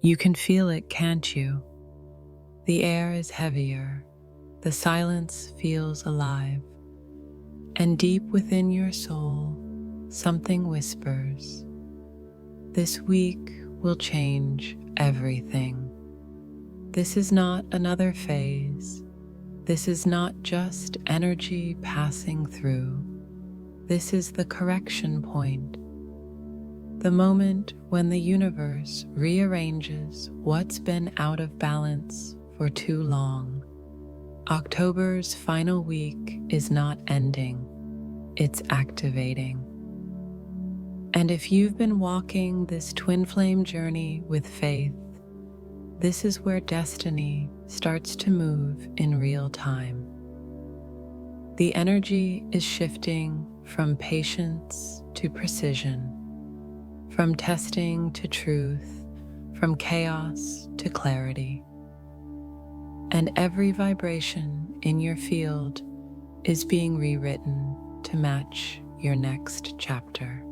You can feel it, can't you? The air is heavier, the silence feels alive, and deep within your soul, something whispers, "This week will change everything." This is not another phase. This is not just energy passing through. This is the correction point, the moment when the universe rearranges what's been out of balance for too long. October's final week is not ending, it's activating. And if you've been walking this twin flame journey with faith, this is where destiny starts to move in real time. The energy is shifting from patience to precision, from testing to truth, from chaos to clarity. And every vibration in your field is being rewritten to match your next chapter.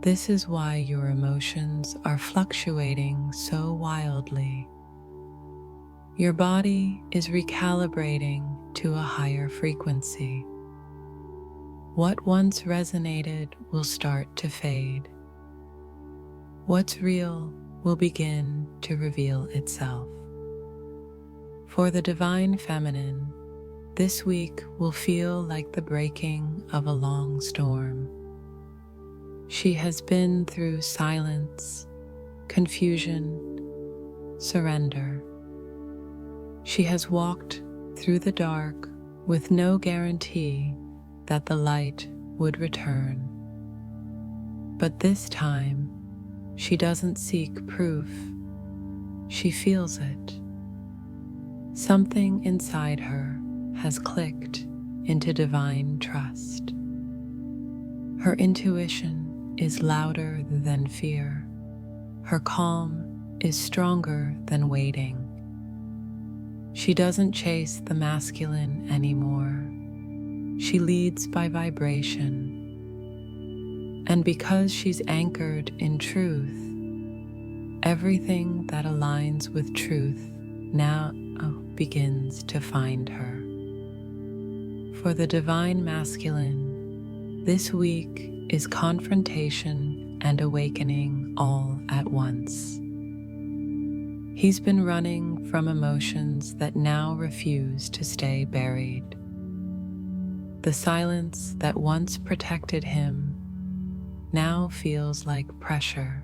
This is why your emotions are fluctuating so wildly. Your body is recalibrating to a higher frequency. What once resonated will start to fade. What's real will begin to reveal itself. For the divine feminine, this week will feel like the breaking of a long storm. She has been through silence, confusion, surrender. She has walked through the dark with no guarantee that the light would return. But this time, she doesn't seek proof. She feels it. Something inside her has clicked into divine trust. Her intuition is louder than fear. Her calm is stronger than waiting. She doesn't chase the masculine anymore. She leads by vibration. And because she's anchored in truth, everything that aligns with truth now begins to find her. For the divine masculine, this week is confrontation and awakening all at once. He's been running from emotions that now refuse to stay buried. The silence that once protected him now feels like pressure.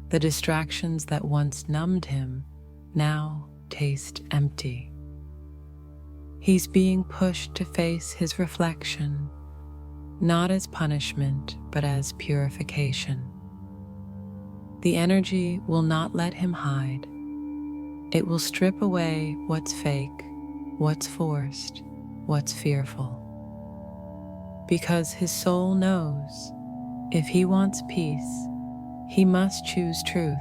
The distractions that once numbed him now taste empty. He's being pushed to face his reflection, not as punishment, but as purification. The energy will not let him hide. It will strip away what's fake, what's forced, what's fearful. Because his soul knows, if he wants peace, he must choose truth.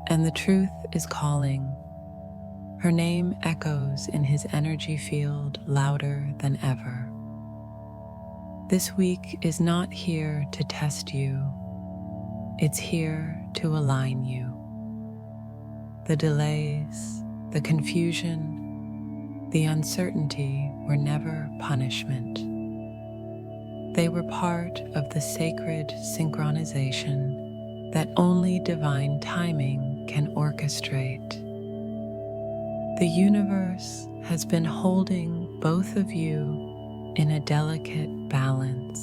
And the truth is calling. Her name echoes in his energy field louder than ever. This week is not here to test you. It's here to align you. The delays, the confusion, the uncertainty were never punishment. They were part of the sacred synchronization that only divine timing can orchestrate. The universe has been holding both of you in a delicate balance,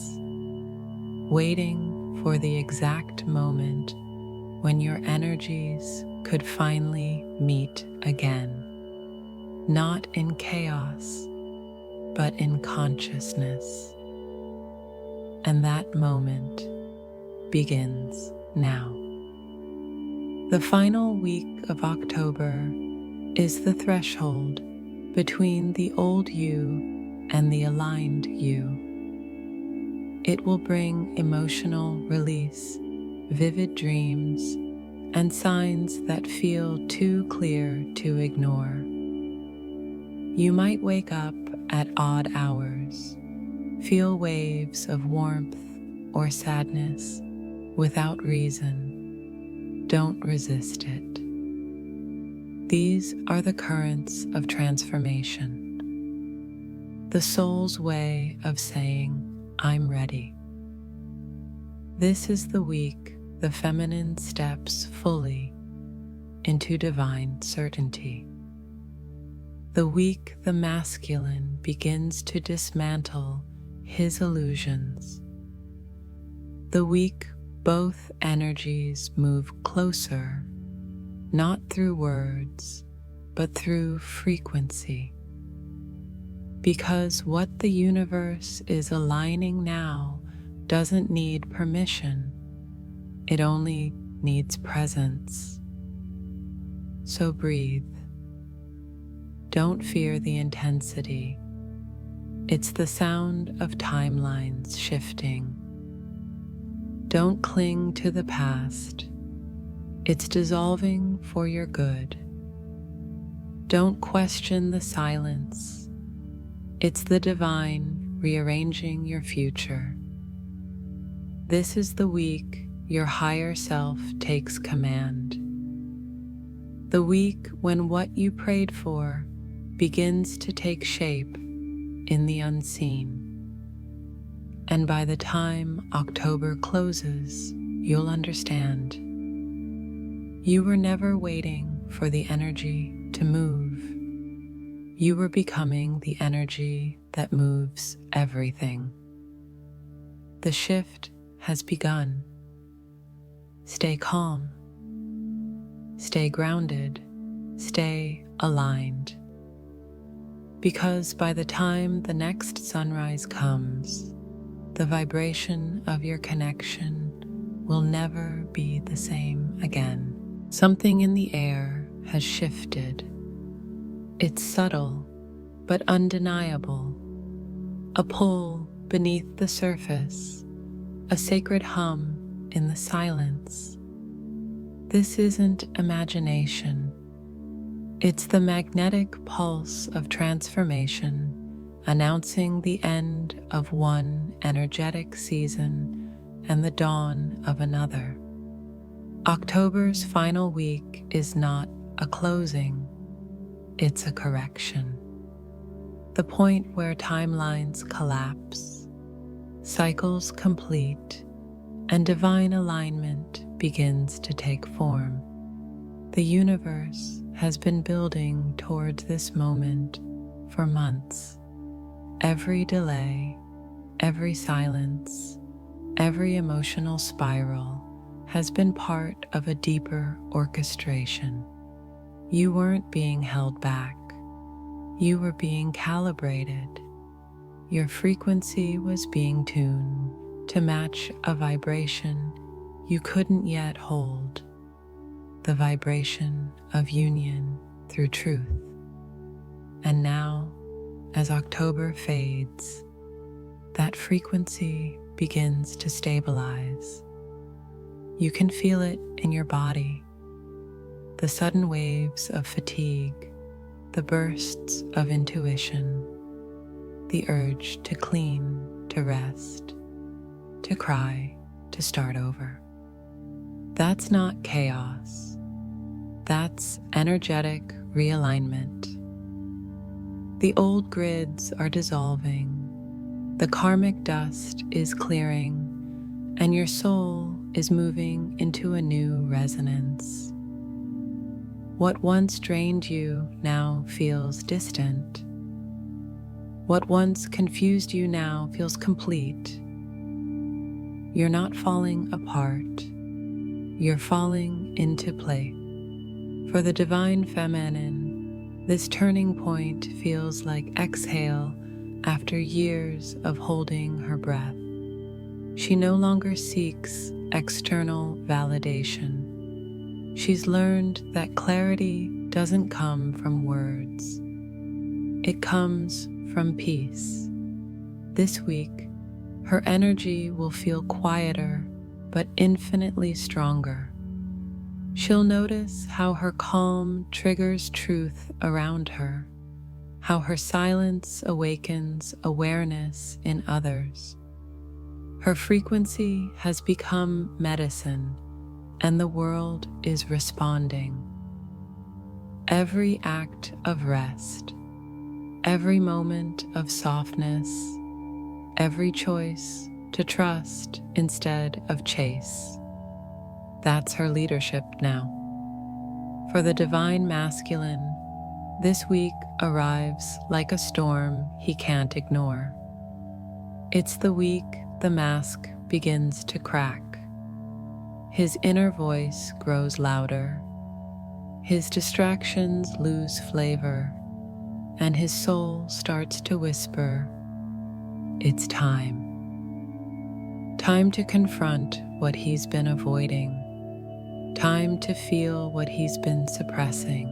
waiting for the exact moment when your energies could finally meet again, not in chaos, but in consciousness. And that moment begins now. The final week of October is the threshold between the old you and the aligned you. It will bring emotional release, vivid dreams, and signs that feel too clear to ignore. You might wake up at odd hours, feel waves of warmth or sadness without reason. Don't resist it. These are the currents of transformation, the soul's way of saying, I'm ready. This is the week the feminine steps fully into divine certainty. The week the masculine begins to dismantle his illusions. The week both energies move closer, not through words, but through frequency. Because what the universe is aligning now doesn't need permission, it only needs presence. So breathe. Don't fear the intensity. It's the sound of timelines shifting. Don't cling to the past. It's dissolving for your good. Don't question the silence. It's the divine rearranging your future. This is the week your higher self takes command. The week when what you prayed for begins to take shape in the unseen. And by the time October closes, you'll understand. You were never waiting for the energy to move. You were becoming the energy that moves everything. The shift has begun. Stay calm. Stay grounded. Stay aligned. Because by the time the next sunrise comes, the vibration of your connection will never be the same again. Something in the air has shifted. It's subtle, but undeniable. A pull beneath the surface, a sacred hum in the silence. This isn't imagination. It's the magnetic pulse of transformation, announcing the end of one energetic season and the dawn of another. October's final week is not a closing, it's a correction. The point where timelines collapse, cycles complete, and divine alignment begins to take form. The universe has been building towards this moment for months. Every delay, every silence, every emotional spiral has been part of a deeper orchestration. You weren't being held back. You were being calibrated. Your frequency was being tuned to match a vibration you couldn't yet hold, the vibration of union through truth. And now, as October fades, that frequency begins to stabilize. You can feel it in your body, the sudden waves of fatigue, the bursts of intuition, the urge to clean, to rest, to cry, to start over. That's not chaos. That's energetic realignment. The old grids are dissolving, the karmic dust is clearing, and your soul is moving into a new resonance. What once drained you now feels distant. What once confused you now feels complete. You're not falling apart. You're falling into place. For the divine feminine, this turning point feels like exhale after years of holding her breath. She no longer seeks external validation. She's learned that clarity doesn't come from words. It comes from peace. This week, her energy will feel quieter but infinitely stronger. She'll notice how her calm triggers truth around her, how her silence awakens awareness in others. Her frequency has become medicine, and the world is responding. Every act of rest, every moment of softness, every choice to trust instead of chase. That's her leadership now. For the divine masculine, this week arrives like a storm he can't ignore. It's the week the mask begins to crack. His inner voice grows louder. His distractions lose flavor, and his soul starts to whisper, "It's time." Time to confront what he's been avoiding. Time to feel what he's been suppressing.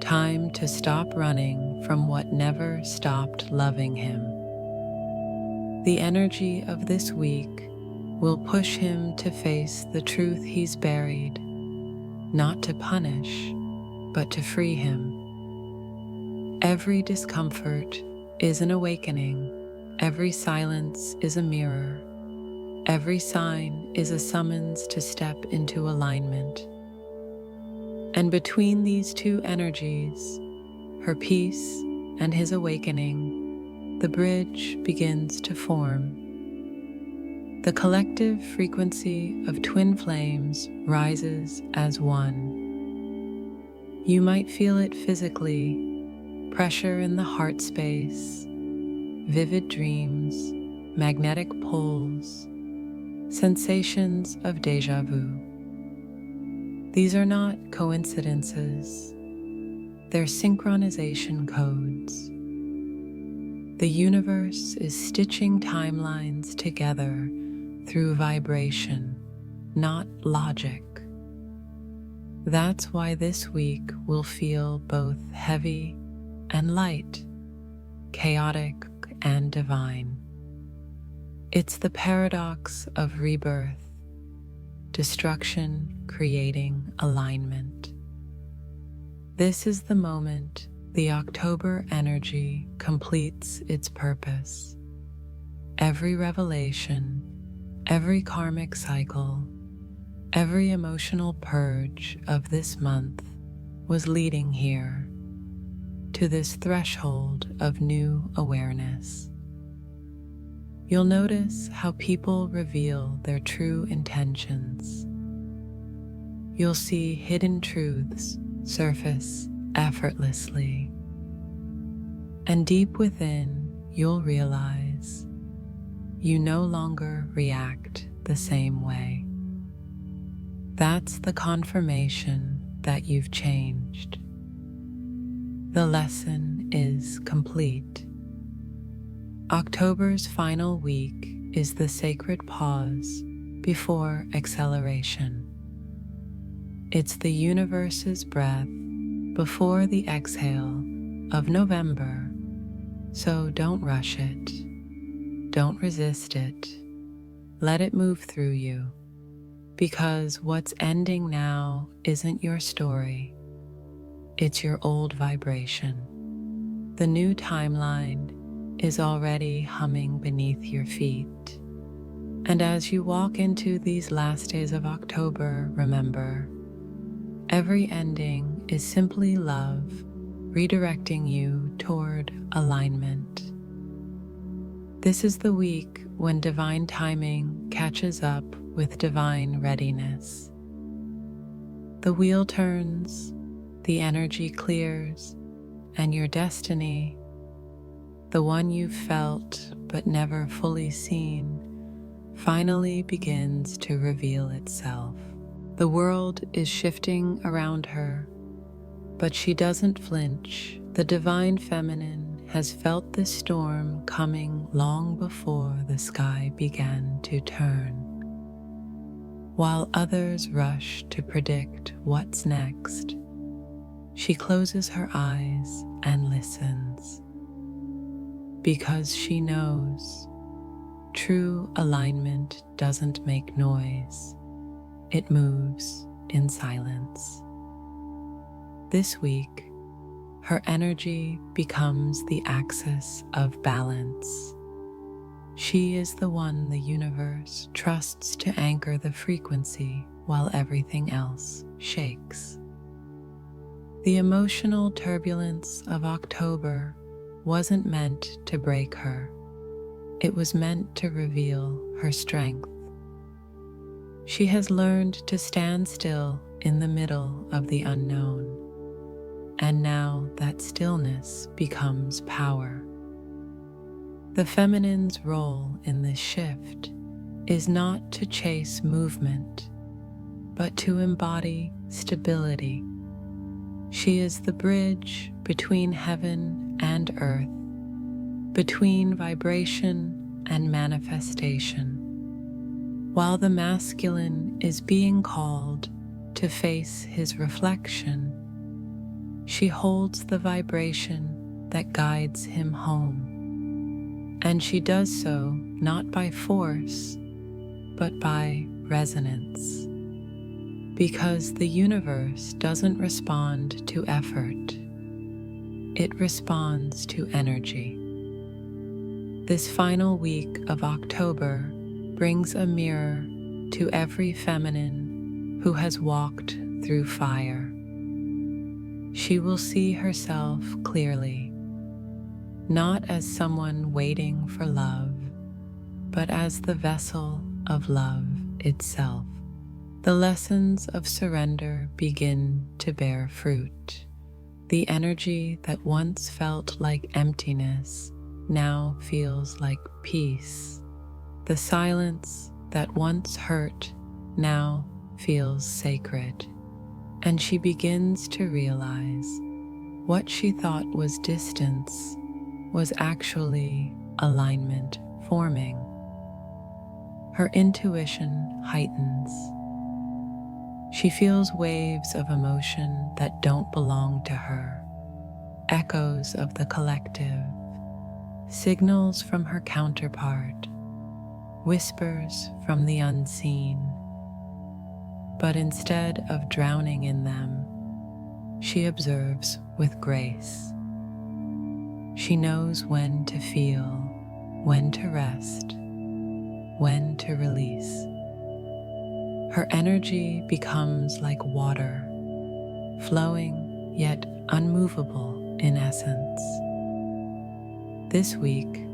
Time to stop running from what never stopped loving him. The energy of this week will push him to face the truth he's buried, not to punish, but to free him. Every discomfort is an awakening. Every silence is a mirror. Every sign is a summons to step into alignment. And between these two energies, her peace and his awakening, the bridge begins to form. The collective frequency of twin flames rises as one. You might feel it physically, pressure in the heart space, vivid dreams, magnetic pulls, sensations of déjà vu. These are not coincidences, they're synchronization codes. The universe is stitching timelines together through vibration, not logic. That's why this week will feel both heavy and light, chaotic and divine. It's the paradox of rebirth, destruction creating alignment. This is the moment the October energy completes its purpose. Every revelation, every karmic cycle, every emotional purge of this month was leading here, to this threshold of new awareness. You'll notice how people reveal their true intentions. You'll see hidden truths surface effortlessly. And deep within, you'll realize you no longer react the same way. That's the confirmation that you've changed. The lesson is complete. October's final week is the sacred pause before acceleration. It's the universe's breath before the exhale of November, so don't rush it. Don't resist it. Let it move through you, because what's ending now isn't your story. It's your old vibration. The new timeline is already humming beneath your feet. And as you walk into these last days of October, remember, every ending is simply love redirecting you toward alignment. This is the week when divine timing catches up with divine readiness. The wheel turns, the energy clears, and your destiny, the one you've felt but never fully seen, finally begins to reveal itself. The world is shifting around her, but she doesn't flinch. The divine feminine has felt the storm coming long before the sky began to turn. While others rush to predict what's next, she closes her eyes and listens. Because she knows true alignment doesn't make noise, it moves in silence. This week, her energy becomes the axis of balance. She is the one the universe trusts to anchor the frequency while everything else shakes. The emotional turbulence of October wasn't meant to break her. It was meant to reveal her strength. She has learned to stand still in the middle of the unknown, and now that stillness becomes power. The feminine's role in this shift is not to chase movement, but to embody stability. She is the bridge between heaven and earth, between vibration and manifestation. While the masculine is being called to face his reflection, she holds the vibration that guides him home. And she does so not by force, but by resonance. Because the universe doesn't respond to effort, it responds to energy. This final week of October brings a mirror to every feminine who has walked through fire. She will see herself clearly, not as someone waiting for love, but as the vessel of love itself. The lessons of surrender begin to bear fruit. The energy that once felt like emptiness now feels like peace. The silence that once hurt now feels sacred. And she begins to realize what she thought was distance was actually alignment forming. Her intuition heightens. She feels waves of emotion that don't belong to her, echoes of the collective, signals from her counterpart, whispers from the unseen. But instead of drowning in them, she observes with grace. She knows when to feel, when to rest, when to release. Her energy becomes like water, flowing yet unmovable in essence. This week,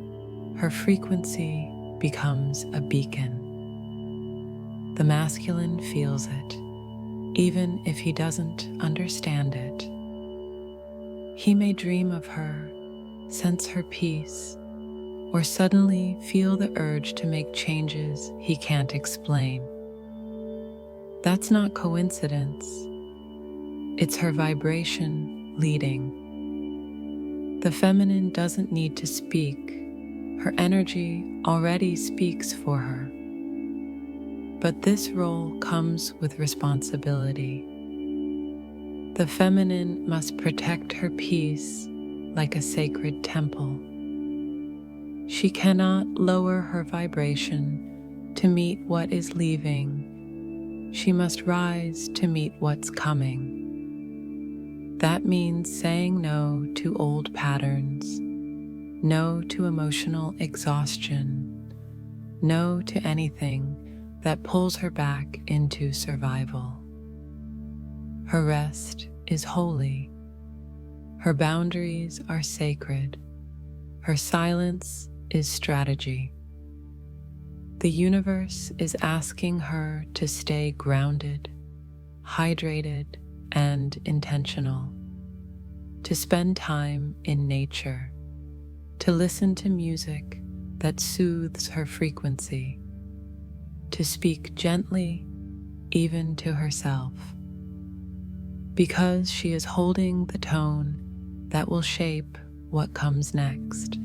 her frequency becomes a beacon. The masculine feels it, even if he doesn't understand it. He may dream of her, sense her peace, or suddenly feel the urge to make changes he can't explain. That's not coincidence. It's her vibration leading. The feminine doesn't need to speak. Her energy already speaks for her. But this role comes with responsibility. The feminine must protect her peace like a sacred temple. She cannot lower her vibration to meet what is leaving. She must rise to meet what's coming. That means saying no to old patterns, no to emotional exhaustion, no to anything that pulls her back into survival. Her rest is holy. Her boundaries are sacred. Her silence is strategy. The universe is asking her to stay grounded, hydrated, and intentional, to spend time in nature, to listen to music that soothes her frequency, to speak gently even to herself, because she is holding the tone that will shape what comes next.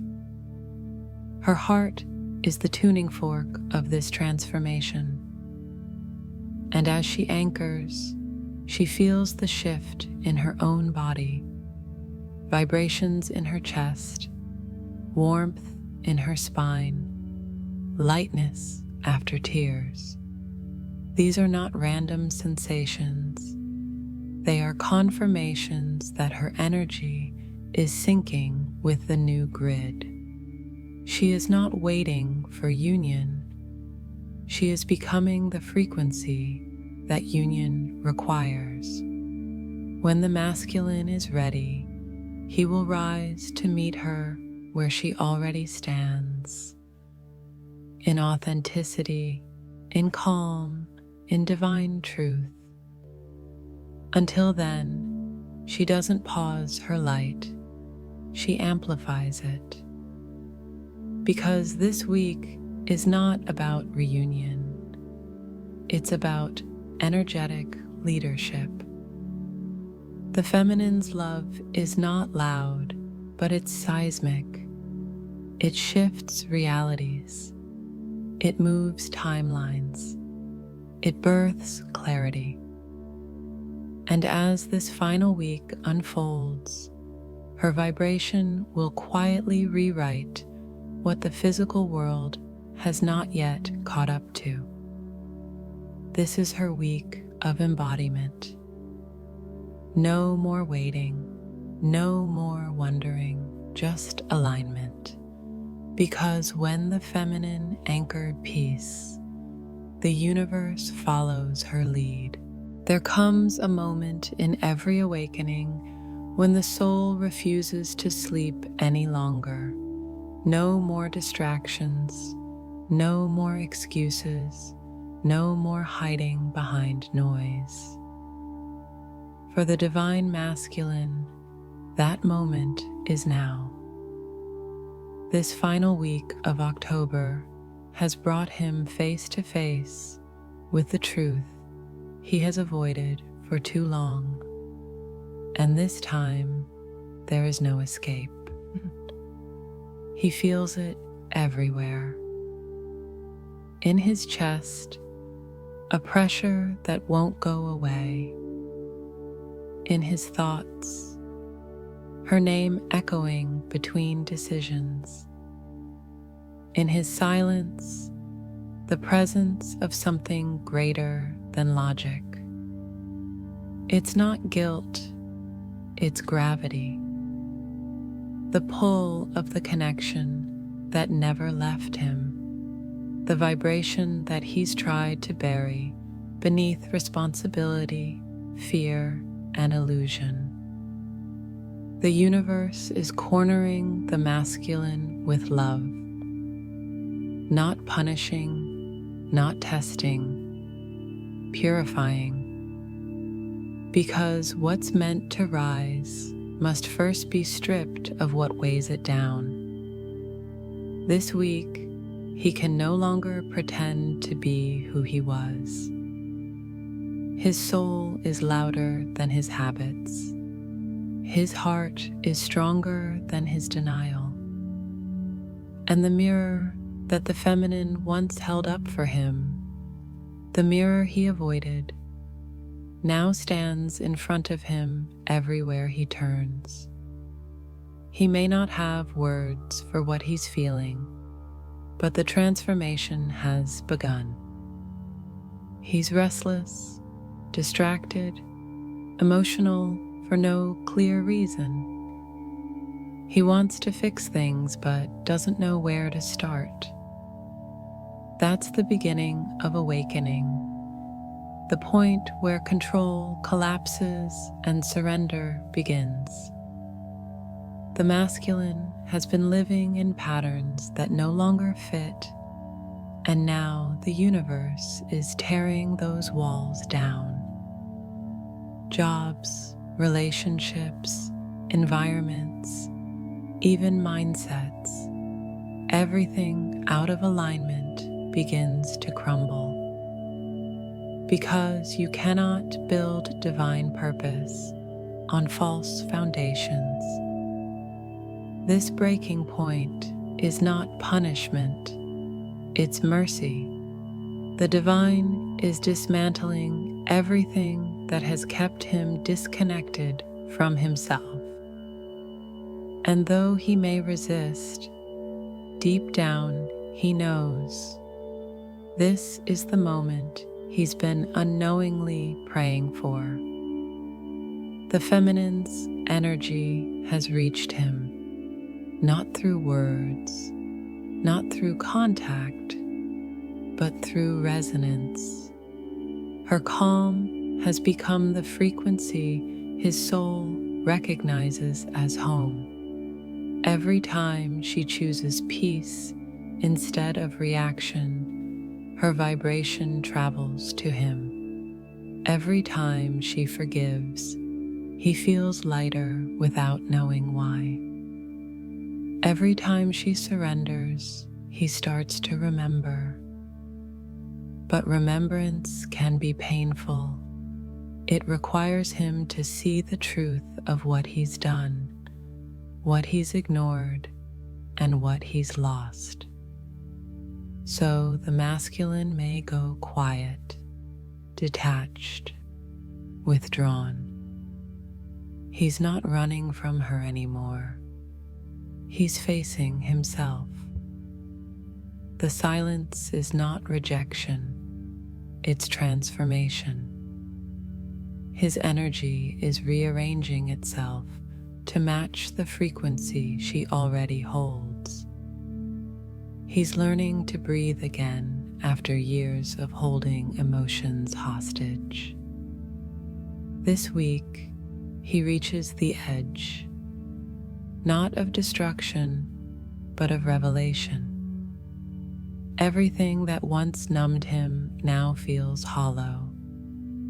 Her heart is the tuning fork of this transformation. And as she anchors, she feels the shift in her own body, vibrations in her chest, warmth in her spine, lightness after tears. These are not random sensations. They are confirmations that her energy is syncing with the new grid. She is not waiting for union. She is becoming the frequency that union requires. When the masculine is ready, he will rise to meet her where she already stands, in authenticity, in calm, in divine truth. Until then, she doesn't pause her light, she amplifies it. Because this week is not about reunion, it's about energetic leadership. The feminine's love is not loud, but it's seismic. It shifts realities. It moves timelines. It births clarity. And as this final week unfolds, her vibration will quietly rewrite what the physical world has not yet caught up to. This is her week of embodiment. No more waiting, no more wondering, just alignment. Because when the feminine anchored peace, the universe follows her lead. There comes a moment in every awakening when the soul refuses to sleep any longer. No more distractions, no more excuses, no more hiding behind noise. For the divine masculine, that moment is now. This final week of October has brought him face to face with the truth he has avoided for too long. And this time, there is no escape. He feels it everywhere. In his chest, a pressure that won't go away. In his thoughts, her name echoing between decisions. In his silence, the presence of something greater than logic. It's not guilt, it's gravity. The pull of the connection that never left him. The vibration that he's tried to bury beneath responsibility, fear, and illusion. The universe is cornering the masculine with love. Not punishing, not testing, purifying. Because what's meant to rise must first be stripped of what weighs it down. This week, he can no longer pretend to be who he was. His soul is louder than his habits. His heart is stronger than his denial. And the mirror that the feminine once held up for him, the mirror he avoided, now stands in front of him everywhere he turns. He may not have words for what he's feeling, but the transformation has begun. He's restless, distracted, emotional for no clear reason. He wants to fix things but doesn't know where to start. That's the beginning of awakening, the point where control collapses and surrender begins. The masculine has been living in patterns that no longer fit, and now the universe is tearing those walls down. Jobs, relationships, environments, even mindsets, everything out of alignment begins to crumble. Because you cannot build divine purpose on false foundations. This breaking point is not punishment, it's mercy. The divine is dismantling everything that has kept him disconnected from himself. And though he may resist, deep down he knows this is the moment he's been unknowingly praying for. The feminine's energy has reached him, not through words, not through contact, but through resonance. Her calm has become the frequency his soul recognizes as home. Every time she chooses peace instead of reaction, her vibration travels to him. Every time she forgives, he feels lighter without knowing why. Every time she surrenders, he starts to remember. But remembrance can be painful. It requires him to see the truth of what he's done, what he's ignored, and what he's lost. So the masculine may go quiet, detached, withdrawn. He's not running from her anymore. He's facing himself. The silence is not rejection, it's transformation. His energy is rearranging itself to match the frequency she already holds. He's learning to breathe again after years of holding emotions hostage. This week, he reaches the edge, not of destruction, but of revelation. Everything that once numbed him now feels hollow.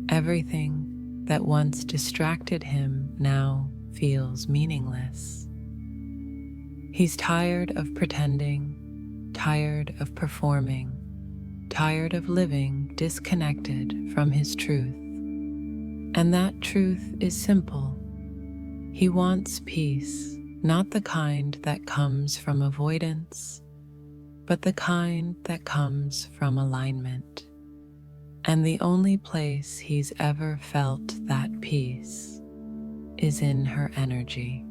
Everything that once distracted him now feels meaningless. He's tired of pretending, tired of performing, tired of living disconnected from his truth. And that truth is simple. He wants peace, not the kind that comes from avoidance, but the kind that comes from alignment. And the only place he's ever felt that peace is in her energy.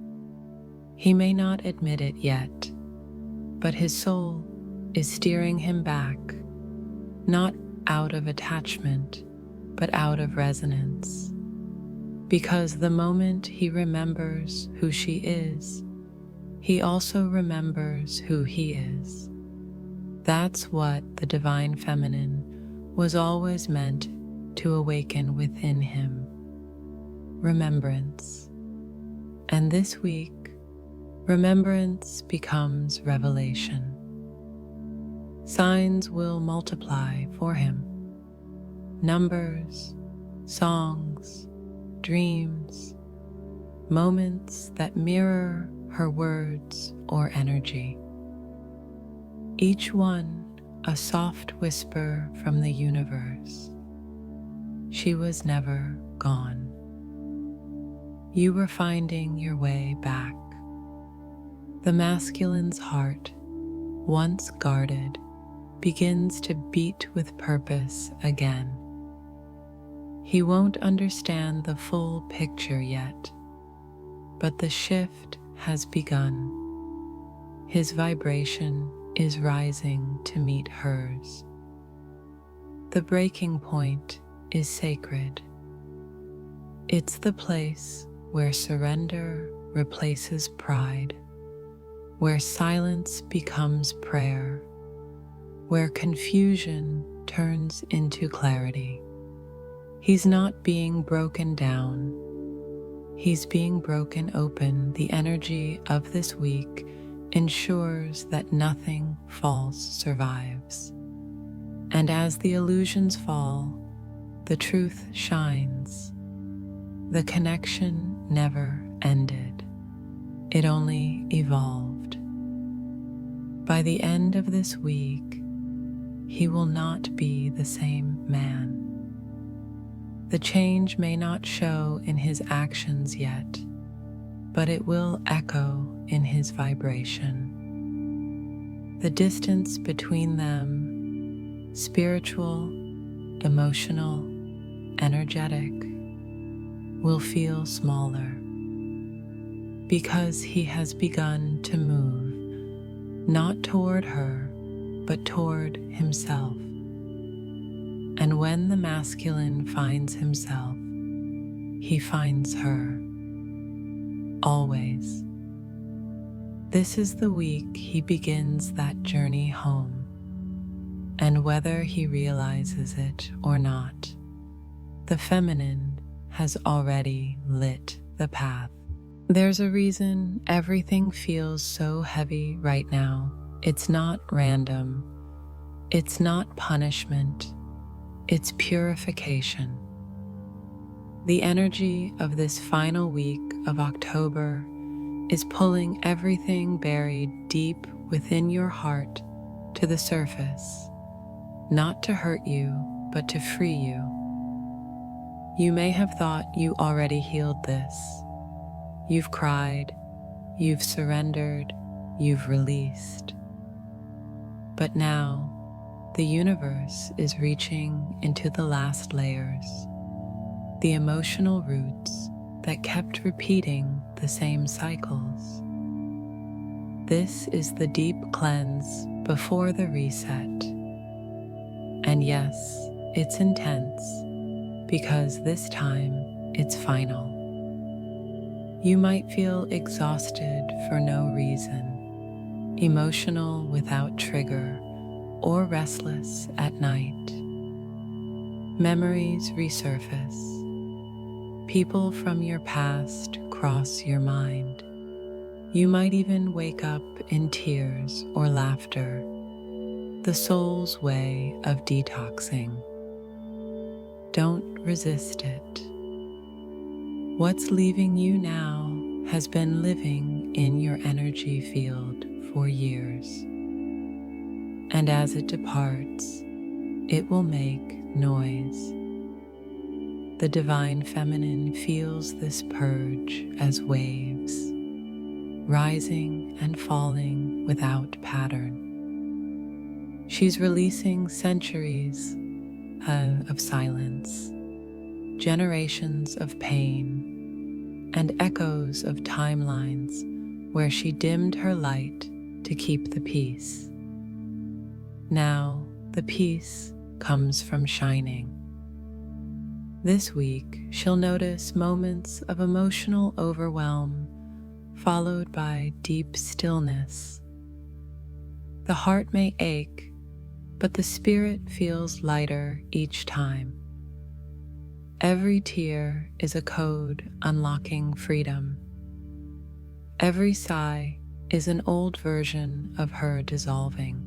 He may not admit it yet, but his soul is steering him back, not out of attachment, but out of resonance. Because the moment he remembers who she is, he also remembers who he is. That's what the divine feminine was always meant to awaken within him. Remembrance. And this week, remembrance becomes revelation. Signs will multiply for him. Numbers, songs, dreams, moments that mirror her words or energy. Each one a soft whisper from the universe. She was never gone. You were finding your way back. The masculine's heart, once guarded, begins to beat with purpose again. He won't understand the full picture yet, but the shift has begun. His vibration is rising to meet hers. The breaking point is sacred. It's the place where surrender replaces pride, where silence becomes prayer, where confusion turns into clarity. He's not being broken down. He's being broken open. The energy of this week ensures that nothing false survives. And as the illusions fall, the truth shines. The connection never ended. It only evolved. By the end of this week, he will not be the same man. The change may not show in his actions yet, but it will echo in his vibration. The distance between them, spiritual, emotional, energetic, will feel smaller because he has begun to move, not toward her, but toward himself. And when the masculine finds himself, he finds her. Always. This is the week he begins that journey home, and whether he realizes it or not, the feminine has already lit the path. There's a reason everything feels so heavy right now. It's not random. It's not punishment. It's purification. The energy of this final week of October is pulling everything buried deep within your heart to the surface, not to hurt you, but to free you. You may have thought you already healed this. You've cried, you've surrendered, you've released. But now, the universe is reaching into the last layers, the emotional roots that kept repeating the same cycles. This is the deep cleanse before the reset. And yes, it's intense, because this time it's final. You might feel exhausted for no reason, emotional without trigger, or restless at night. Memories resurface. People from your past cross your mind. You might even wake up in tears or laughter, the soul's way of detoxing. Don't resist it. What's leaving you now has been living in your energy field for years. And as it departs, it will make noise. The divine feminine feels this purge as waves, rising and falling without pattern. She's releasing centuries of silence, generations of pain, and echoes of timelines where she dimmed her light to keep the peace. Now, the peace comes from shining. This week, she'll notice moments of emotional overwhelm, followed by deep stillness. The heart may ache, but the spirit feels lighter each time. Every tear is a code unlocking freedom. Every sigh is an old version of her dissolving.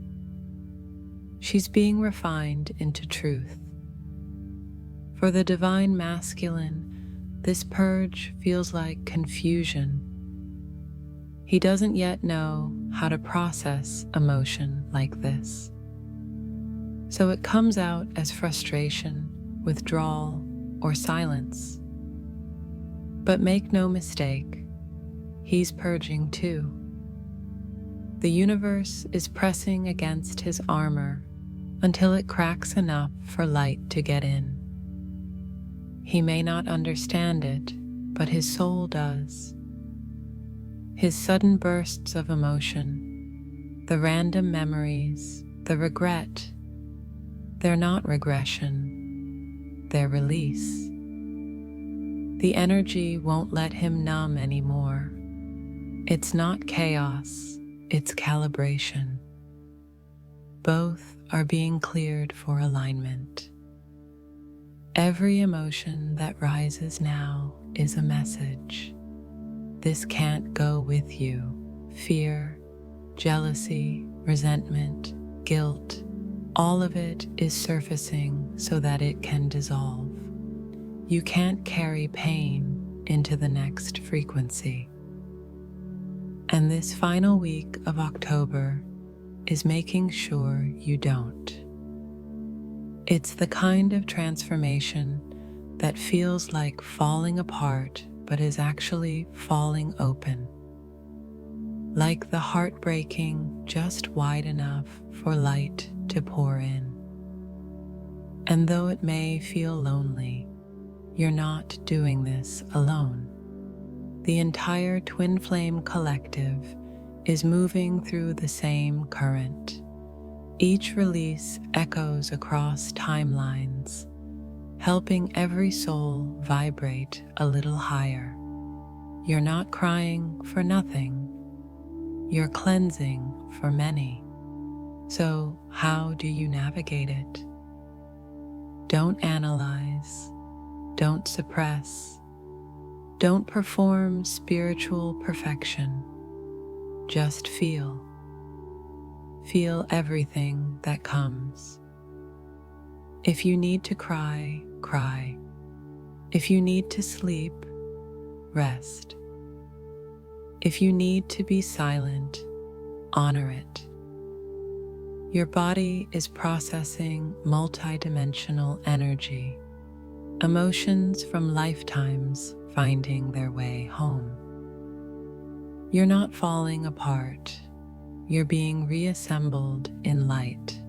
She's being refined into truth. For the divine masculine, this purge feels like confusion. He doesn't yet know how to process emotion like this. So it comes out as frustration, withdrawal, or silence. But make no mistake, he's purging too. The universe is pressing against his armor until it cracks enough for light to get in. He may not understand it, but his soul does. His sudden bursts of emotion, the random memories, the regret, they're not regression, they're release. The energy won't let him numb anymore. It's not chaos, it's calibration. Both are being cleared for alignment. Every emotion that rises now is a message. This can't go with you. Fear, jealousy, resentment, guilt, all of it is surfacing so that it can dissolve. You can't carry pain into the next frequency. And this final week of October is making sure you don't. It's the kind of transformation that feels like falling apart but is actually falling open. Like the heart breaking just wide enough for light to pour in. And though it may feel lonely, you're not doing this alone. The entire Twin Flame Collective is moving through the same current. Each release echoes across timelines, helping every soul vibrate a little higher. You're not crying for nothing. You're cleansing for many. So how do you navigate it? Don't analyze, don't suppress. Don't perform spiritual perfection. Just feel. Feel everything that comes. If you need to cry, cry. If you need to sleep, rest. If you need to be silent, honor it. Your body is processing multidimensional energy, emotions from lifetimes finding their way home. You're not falling apart. You're being reassembled in light.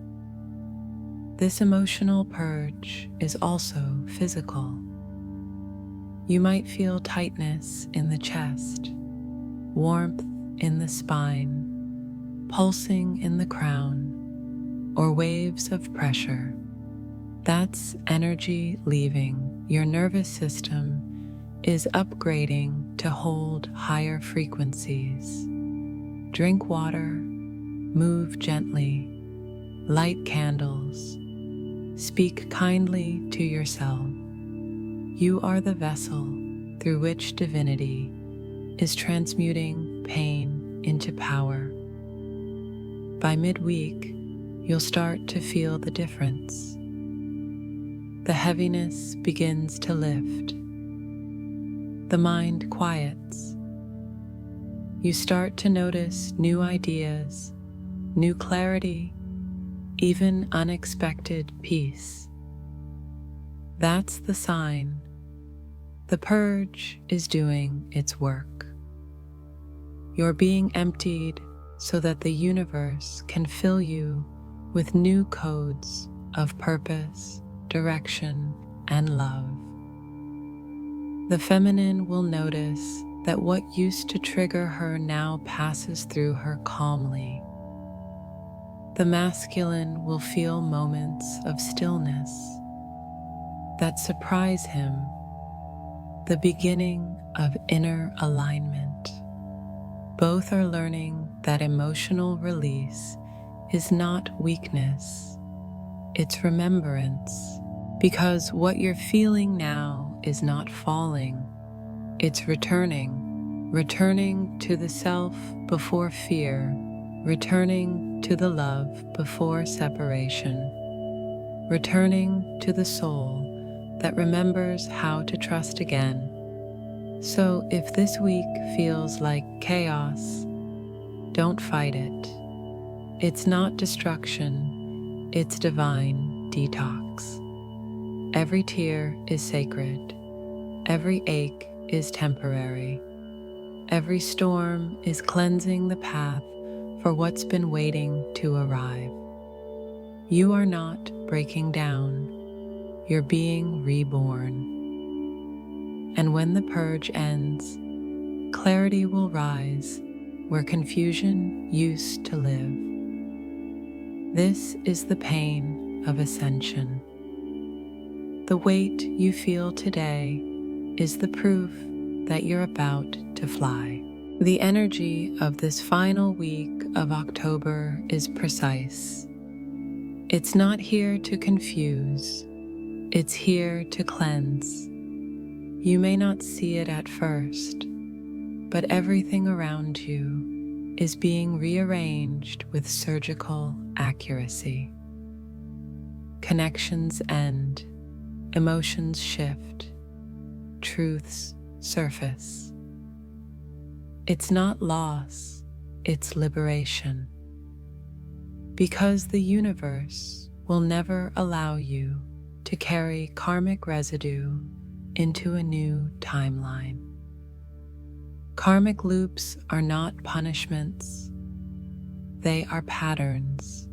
This emotional purge is also physical. You might feel tightness in the chest, warmth in the spine, pulsing in the crown, or waves of pressure. That's energy leaving. Your nervous system is upgrading to hold higher frequencies. Drink water, move gently, light candles, speak kindly to yourself. You are the vessel through which divinity is transmuting pain into power. By midweek, you'll start to feel the difference. The heaviness begins to lift. The mind quiets. You start to notice new ideas, new clarity, even unexpected peace. That's the sign. The purge is doing its work. You're being emptied so that the universe can fill you with new codes of purpose, direction, and love. The feminine will notice that what used to trigger her now passes through her calmly. The masculine will feel moments of stillness that surprise him, the beginning of inner alignment. Both are learning that emotional release is not weakness, it's remembrance. Because what you're feeling now is not falling, it's returning to the self before fear, returning to the love before separation, returning to the soul that remembers how to trust again. So if this week feels like chaos, don't fight it. It's not destruction, it's divine detox. Every tear is sacred. Every ache is temporary. Every storm is cleansing the path for what's been waiting to arrive. You are not breaking down. You're being reborn. And when the purge ends, clarity will rise where confusion used to live. This is the pain of ascension. The weight you feel today is the proof that you're about to fly. The energy of this final week of October is precise. It's not here to confuse, it's here to cleanse. You may not see it at first, but everything around you is being rearranged with surgical accuracy. Connections end. Emotions shift, truths surface. It's not loss, it's liberation. Because the universe will never allow you to carry karmic residue into a new timeline. Karmic loops are not punishments, they are patterns,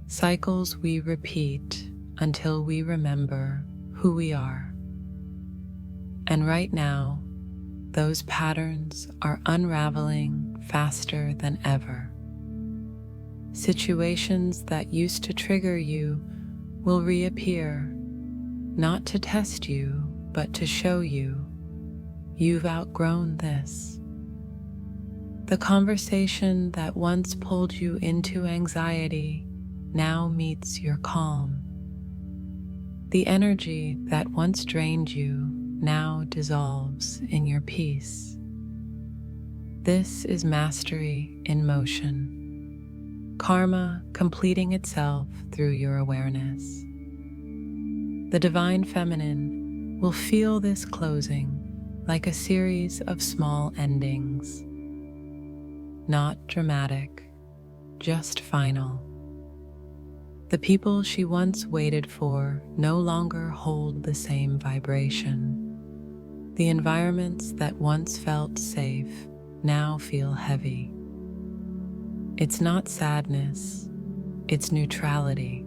cycles we repeat until we remember who we are. And right now, those patterns are unraveling faster than ever. Situations that used to trigger you will reappear, not to test you, but to show you you've outgrown this. The conversation that once pulled you into anxiety now meets your calm. The energy that once drained you now dissolves in your peace. This is mastery in motion, karma completing itself through your awareness. The divine feminine will feel this closing like a series of small endings. Not dramatic, just final. The people she once waited for no longer hold the same vibration. The environments that once felt safe now feel heavy. It's not sadness, it's neutrality.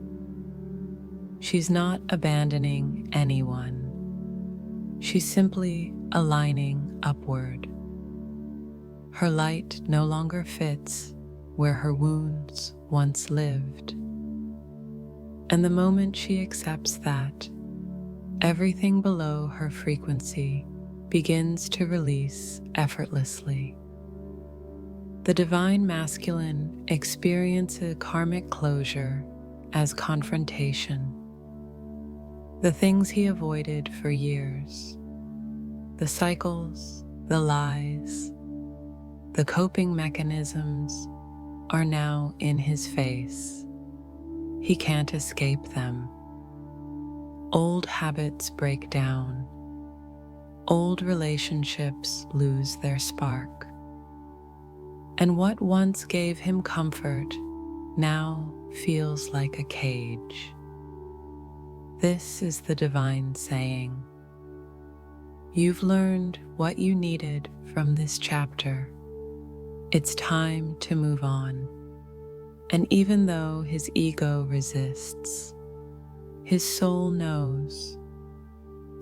She's not abandoning anyone. She's simply aligning upward. Her light no longer fits where her wounds once lived. And the moment she accepts that, everything below her frequency begins to release effortlessly. The divine masculine experiences karmic closure as confrontation. The things he avoided for years, the cycles, the lies, the coping mechanisms are now in his face. He can't escape them. Old habits break down. Old relationships lose their spark. And what once gave him comfort now feels like a cage. This is the divine saying. You've learned what you needed from this chapter. It's time to move on. And even though his ego resists, his soul knows.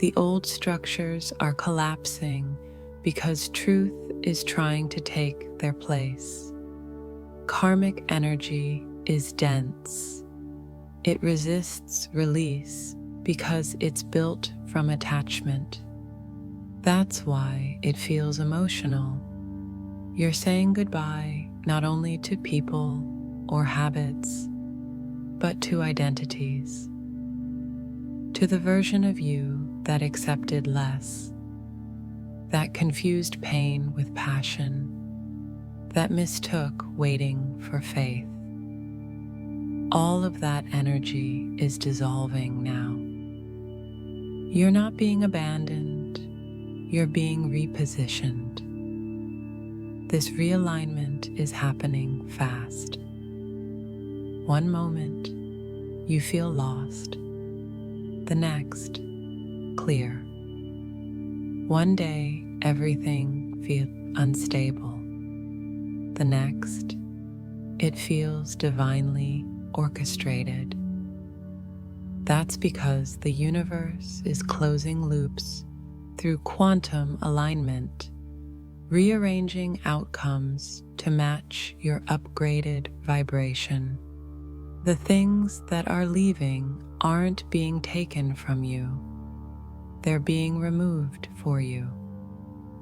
The old structures are collapsing because truth is trying to take their place. Karmic energy is dense. It resists release because it's built from attachment. That's why it feels emotional. You're saying goodbye not only to people or habits, but to identities. To the version of you that accepted less, that confused pain with passion, that mistook waiting for faith. All of that energy is dissolving now. You're not being abandoned, you're being repositioned. This realignment is happening fast. One moment, you feel lost. The next, clear. One day, everything feels unstable. The next, it feels divinely orchestrated. That's because the universe is closing loops through quantum alignment, rearranging outcomes to match your upgraded vibration. The things that are leaving aren't being taken from you. They're being removed for you.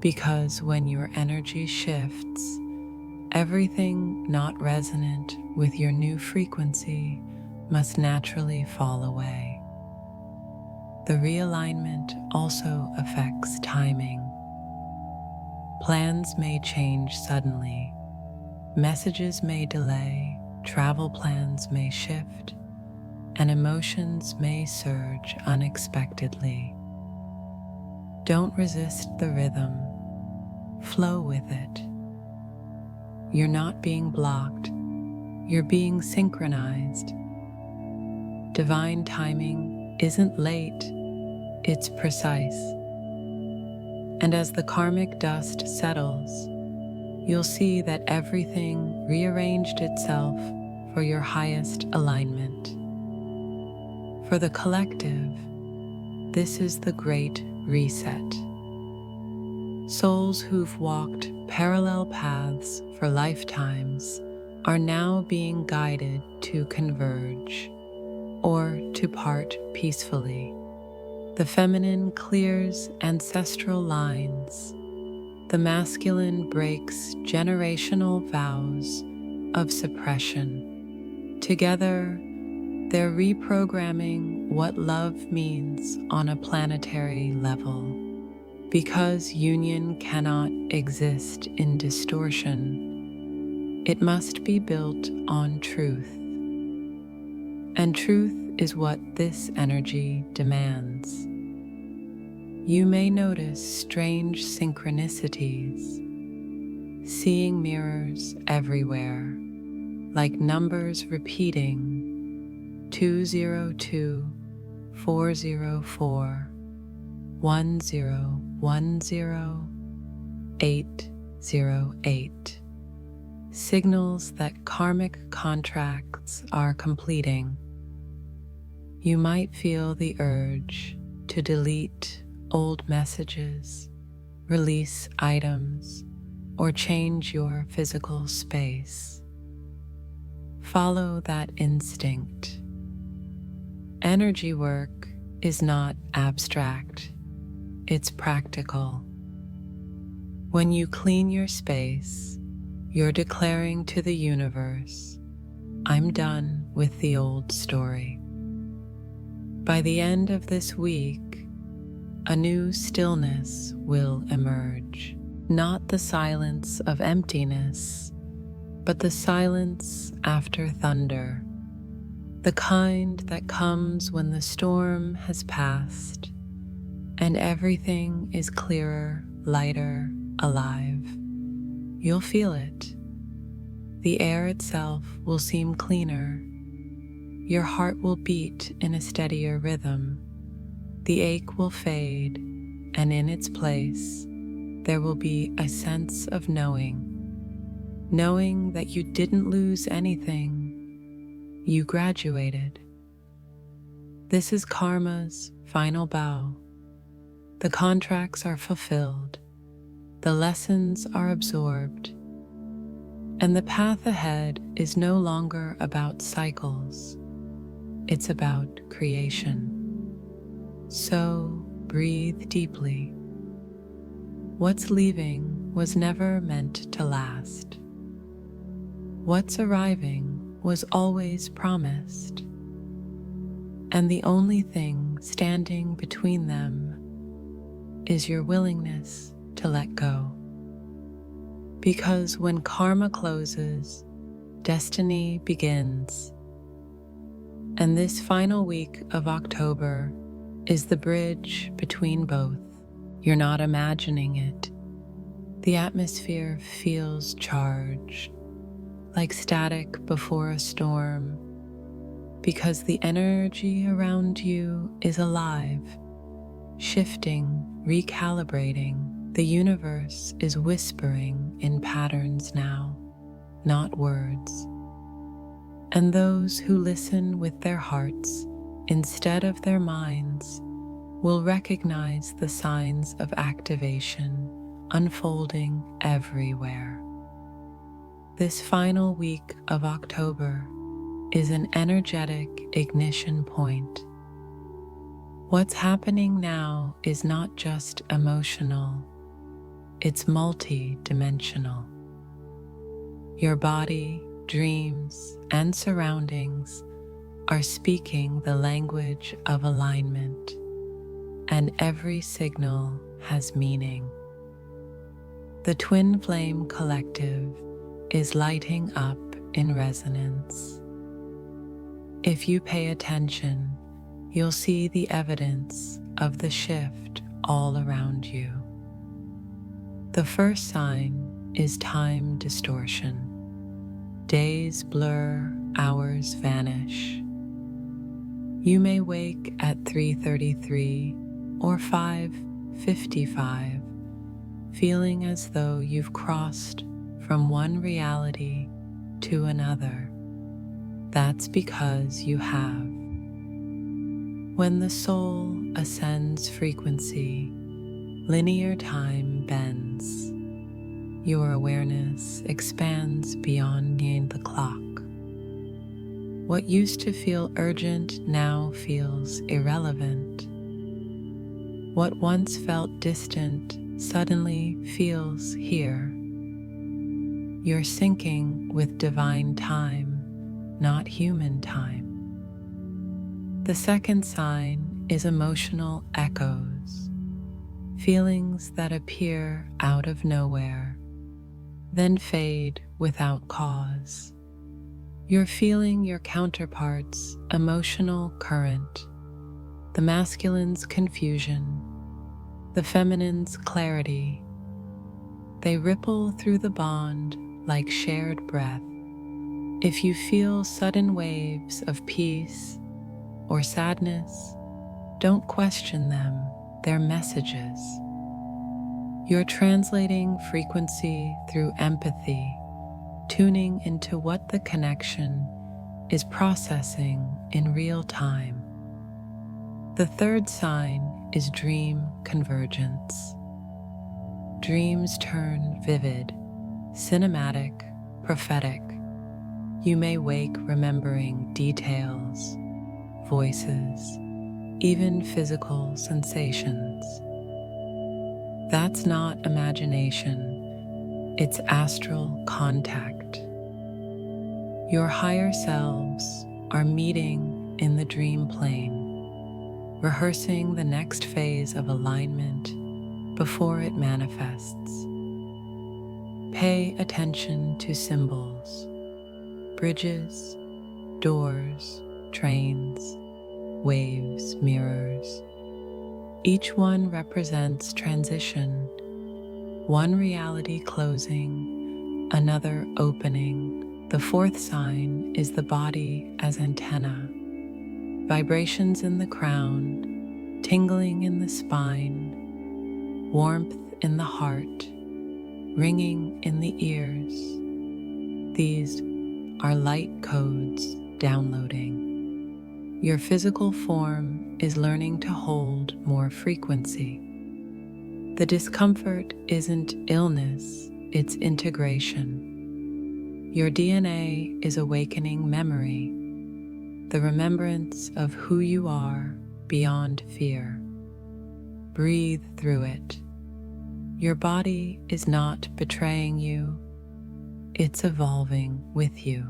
Because when your energy shifts, everything not resonant with your new frequency must naturally fall away. The realignment also affects timing. Plans may change suddenly. Messages may delay. Travel plans may shift, and emotions may surge unexpectedly. Don't resist the rhythm. Flow with it. You're not being blocked. You're being synchronized. Divine timing isn't late, it's precise. And as the karmic dust settles, you'll see that everything rearranged itself for your highest alignment. For the collective, this is the great reset. Souls who've walked parallel paths for lifetimes are now being guided to converge or to part peacefully. The feminine clears ancestral lines. The masculine breaks generational vows of suppression. Together, they're reprogramming what love means on a planetary level. Because union cannot exist in distortion, it must be built on truth. And truth is what this energy demands. You may notice strange synchronicities, seeing mirrors everywhere, like numbers repeating 202, 404, 1010, 808. Signals that karmic contracts are completing. You might feel the urge to delete old messages, release items, or change your physical space. Follow that instinct. Energy work is not abstract, it's practical. When you clean your space, you're declaring to the universe, I'm done with the old story. By the end of this week, a new stillness will emerge. Not the silence of emptiness, but the silence after thunder. The kind that comes when the storm has passed and everything is clearer, lighter, alive. You'll feel it. The air itself will seem cleaner. Your heart will beat in a steadier rhythm. The ache will fade, and in its place, there will be a sense of knowing that you didn't lose anything. You graduated. This is karma's final bow. The contracts are fulfilled. The lessons are absorbed. And the path ahead is no longer about cycles. It's about creation. So breathe deeply. What's leaving was never meant to last. What's arriving was always promised. And the only thing standing between them is your willingness to let go. Because when karma closes, destiny begins. And this final week of October is the bridge between both. You're not imagining it. The atmosphere feels charged, like static before a storm, because the energy around you is alive, shifting, recalibrating. The universe is whispering in patterns now, not words. And those who listen with their hearts instead of their minds will recognize the signs of activation unfolding everywhere. This final week of October is an energetic ignition point. What's happening now is not just emotional, it's multi-dimensional. Your body, dreams, and surroundings are speaking the language of alignment, and every signal has meaning. The Twin Flame Collective is lighting up in resonance. If you pay attention, you'll see the evidence of the shift all around you. The first sign is time distortion. Days blur, hours vanish. You may wake at 3:33 or 5:55, feeling as though you've crossed from one reality to another. That's because you have. When the soul ascends frequency, linear time bends. Your awareness expands beyond the clock. What used to feel urgent now feels irrelevant. What once felt distant suddenly feels here. You're syncing with divine time, not human time. The second sign is emotional echoes, feelings that appear out of nowhere, then fade without cause. You're feeling your counterpart's emotional current, the masculine's confusion, the feminine's clarity. They ripple through the bond like shared breath. If you feel sudden waves of peace or sadness, don't question them, they're messages. You're translating frequency through empathy, tuning into what the connection is processing in real time. The third sign is dream convergence. Dreams turn vivid, cinematic, prophetic. You may wake remembering details, voices, even physical sensations. That's not imagination, it's astral contact. Your higher selves are meeting in the dream plane, rehearsing the next phase of alignment before it manifests. Pay attention to symbols, bridges, doors, trains, waves, mirrors. Each one represents transition, one reality closing, another opening. The fourth sign is the body as antenna. Vibrations in the crown, tingling in the spine, warmth in the heart, ringing in the ears. These are light codes downloading. Your physical form is learning to hold more frequency. The discomfort isn't illness, it's integration. Your DNA is awakening memory, the remembrance of who you are beyond fear. Breathe through it. Your body is not betraying you, it's evolving with you.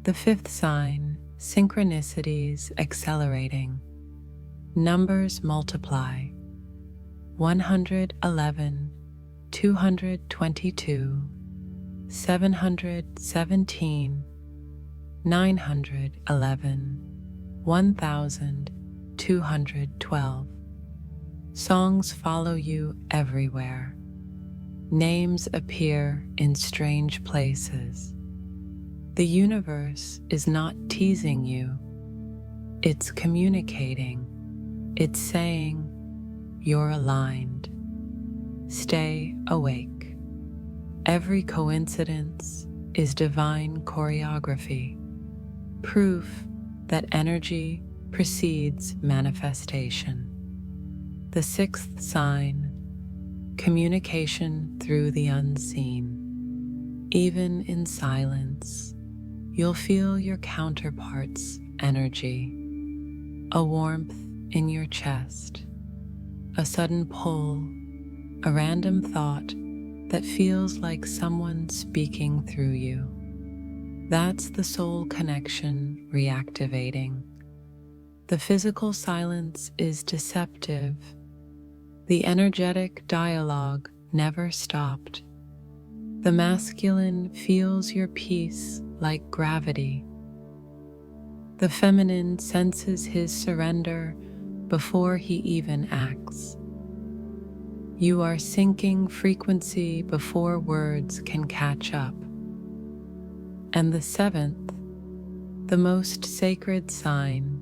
The fifth sign, synchronicities accelerating. Numbers multiply. 111, 222, 717, 911, 1212. Songs follow you everywhere. Names appear in strange places. The universe is not teasing you. It's communicating. It's saying, you're aligned. Stay awake. Every coincidence is divine choreography, proof that energy precedes manifestation. The sixth sign, communication through the unseen. Even in silence, you'll feel your counterpart's energy, a warmth in your chest, a sudden pull, a random thought that feels like someone speaking through you. That's the soul connection reactivating. The physical silence is deceptive. The energetic dialogue never stopped. The masculine feels your peace like gravity. The feminine senses his surrender before he even acts. You are syncing frequency before words can catch up. And the seventh, the most sacred sign,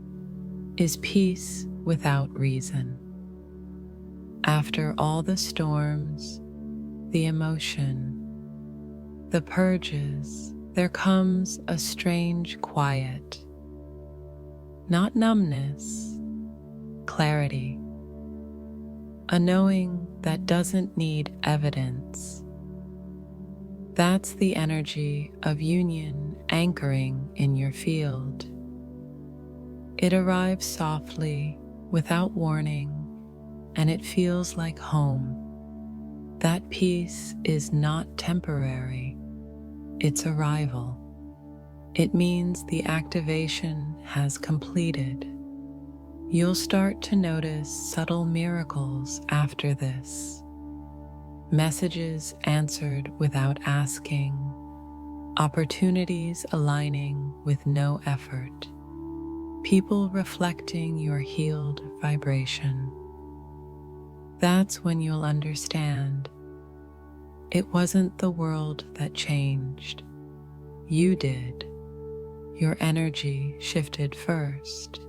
is peace without reason. After all the storms, the emotion, the purges, there comes a strange quiet. Not numbness, clarity. A knowing that doesn't need evidence. That's the energy of union anchoring in your field. It arrives softly, without warning, and it feels like home. That peace is not temporary, it's arrival. It means the activation has completed. You'll start to notice subtle miracles after this. Messages answered without asking, opportunities aligning with no effort, people reflecting your healed vibration. That's when you'll understand it wasn't the world that changed. You did. Your energy shifted first,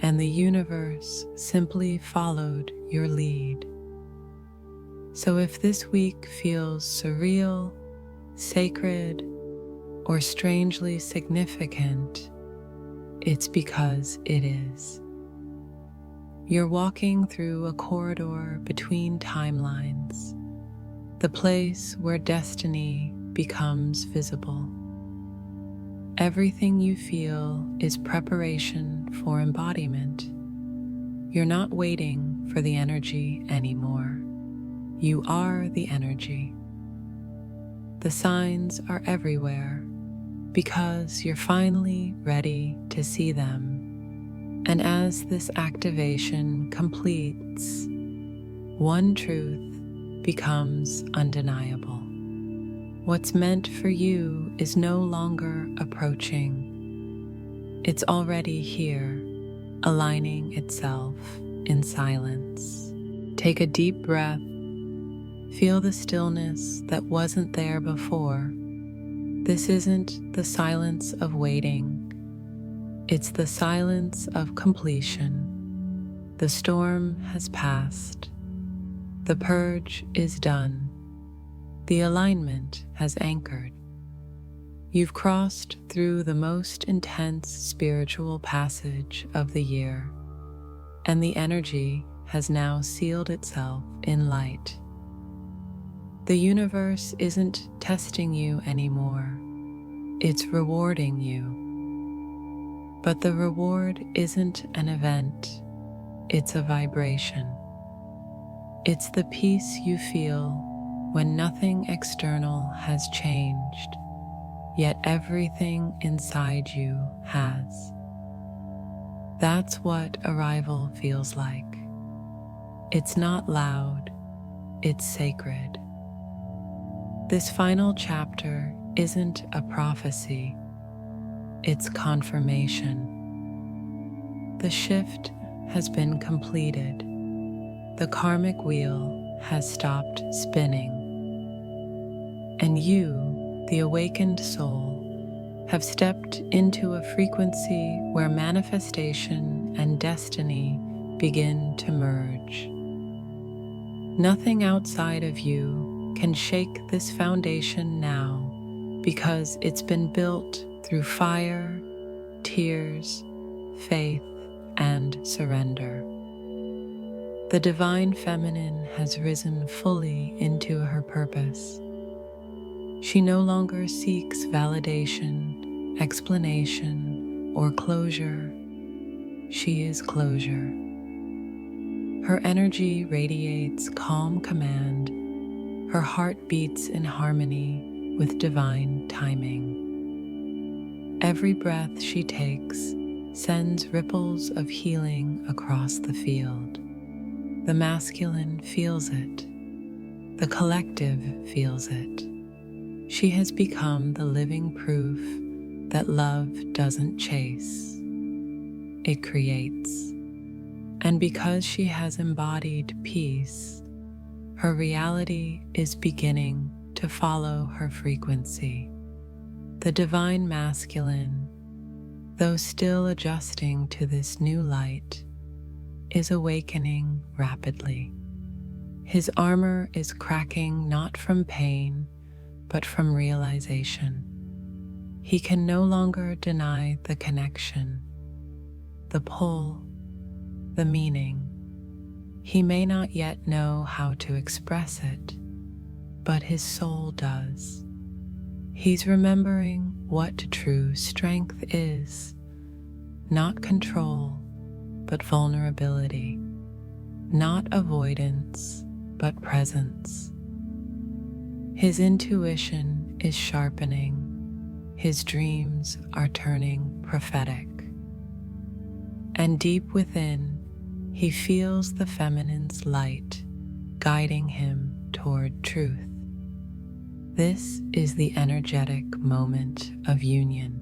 and the universe simply followed your lead. So if this week feels surreal, sacred, or strangely significant, it's because it is. You're walking through a corridor between timelines, the place where destiny becomes visible. Everything you feel is preparation for embodiment. You're not waiting for the energy anymore. You are the energy. The signs are everywhere because you're finally ready to see them. And as this activation completes, one truth becomes undeniable. What's meant for you is no longer approaching. It's already here, aligning itself in silence. Take a deep breath. Feel the stillness that wasn't there before. This isn't the silence of waiting. It's the silence of completion. The storm has passed. The purge is done. The alignment has anchored. You've crossed through the most intense spiritual passage of the year, and the energy has now sealed itself in light. The universe isn't testing you anymore. It's rewarding you. But the reward isn't an event. It's a vibration. It's the peace you feel when nothing external has changed, yet everything inside you has. That's what arrival feels like. It's not loud, it's sacred. This final chapter isn't a prophecy, it's confirmation. The shift has been completed. The karmic wheel has stopped spinning. And you, the awakened soul, have stepped into a frequency where manifestation and destiny begin to merge. Nothing outside of you can shake this foundation now because it's been built through fire, tears, faith, and surrender. The divine feminine has risen fully into her purpose. She no longer seeks validation, explanation, or closure. She is closure. Her energy radiates calm command. Her heart beats in harmony with divine timing. Every breath she takes sends ripples of healing across the field. The masculine feels it. The collective feels it. She has become the living proof that love doesn't chase, it creates. And because she has embodied peace, her reality is beginning to follow her frequency. The divine masculine, though still adjusting to this new light, is awakening rapidly. His armor is cracking not from pain, but from realization. He can no longer deny the connection, the pull, the meaning. He may not yet know how to express it, but his soul does. He's remembering what true strength is, not control, but vulnerability, not avoidance, but presence. His intuition is sharpening. His dreams are turning prophetic. And deep within, he feels the feminine's light guiding him toward truth. This is the energetic moment of union,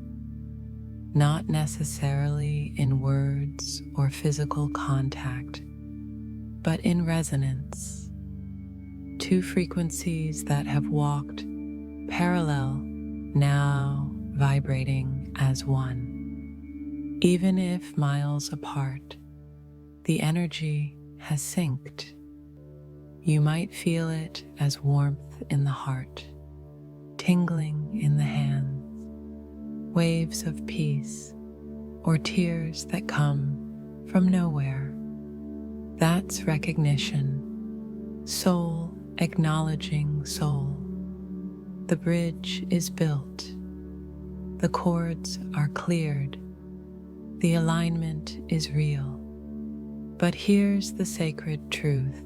not necessarily in words or physical contact, but in resonance. Two frequencies that have walked parallel, now vibrating as one. Even if miles apart, the energy has synced. You might feel it as warmth in the heart, tingling in the hands, waves of peace, or tears that come from nowhere. That's recognition, soul acknowledging soul. The bridge is built, the cords are cleared, the alignment is real. But here's the sacred truth.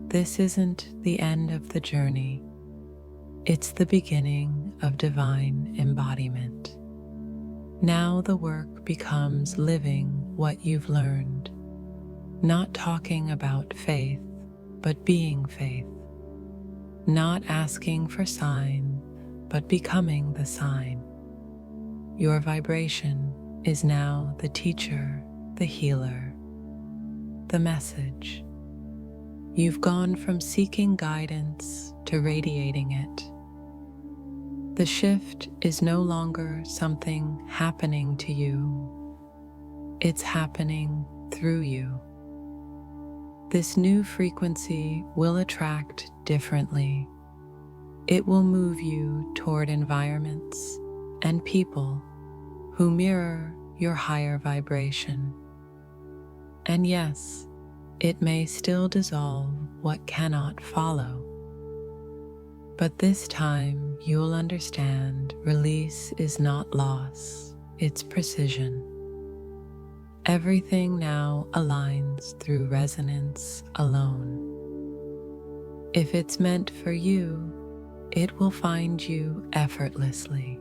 This isn't the end of the journey. It's the beginning of divine embodiment. Now the work becomes living what you've learned, not talking about faith, but being faith, not asking for sign, but becoming the sign. Your vibration is now the teacher, the healer, the message. You've gone from seeking guidance to radiating it. The shift is no longer something happening to you. It's happening through you. This new frequency will attract differently. It will move you toward environments and people who mirror your higher vibration. And yes, it may still dissolve what cannot follow. But this time you'll understand release is not loss, it's precision. Everything now aligns through resonance alone. If it's meant for you, it will find you effortlessly.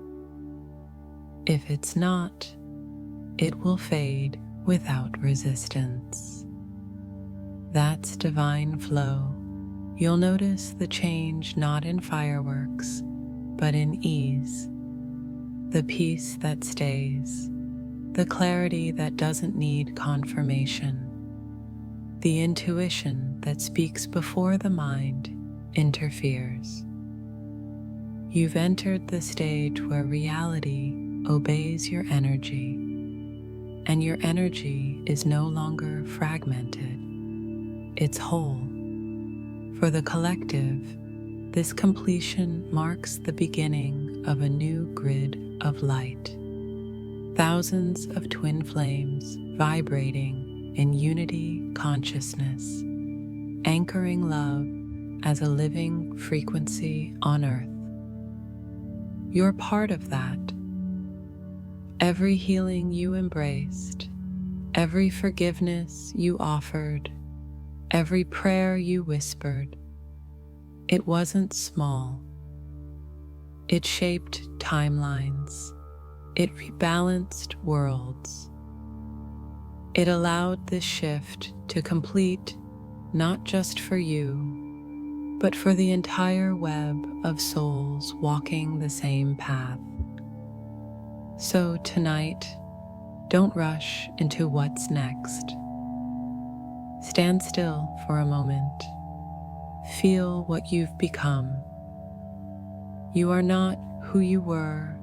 If it's not, it will fade without resistance. That's divine flow. You'll notice the change not in fireworks, but in ease. The peace that stays, the clarity that doesn't need confirmation, the intuition that speaks before the mind interferes. You've entered the stage where reality obeys your energy, and your energy is no longer fragmented. It's whole. For the collective, this completion marks the beginning of a new grid of light. Thousands of twin flames vibrating in unity consciousness, anchoring love as a living frequency on earth. You're part of that. Every healing you embraced, every forgiveness you offered, every prayer you whispered, it wasn't small. It shaped timelines. It rebalanced worlds. It allowed this shift to complete not just for you, but for the entire web of souls walking the same path. So tonight, don't rush into what's next. Stand still for a moment. Feel what you've become. You are not who you were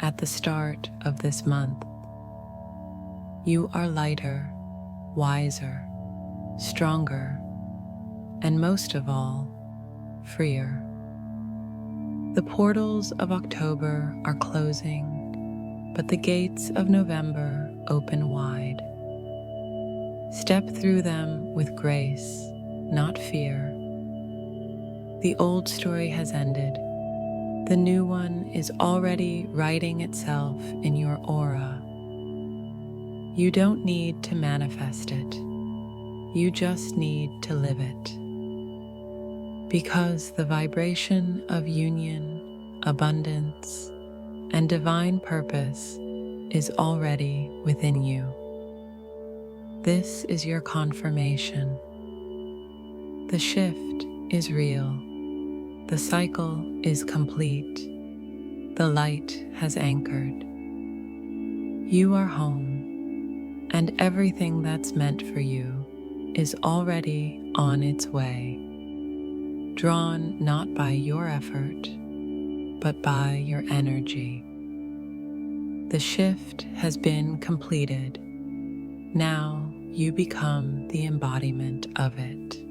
at the start of this month. You are lighter, wiser, stronger, and most of all, freer. The portals of October are closing, but the gates of November open wide. Step through them with grace, not fear. The old story has ended. The new one is already writing itself in your aura. You don't need to manifest it. You just need to live it. Because the vibration of union, abundance, and divine purpose is already within you. This is your confirmation. The shift is real. The cycle is complete. The light has anchored. You are home, and everything that's meant for you is already on its way, drawn not by your effort, but by your energy. The shift has been completed. Now you become the embodiment of it.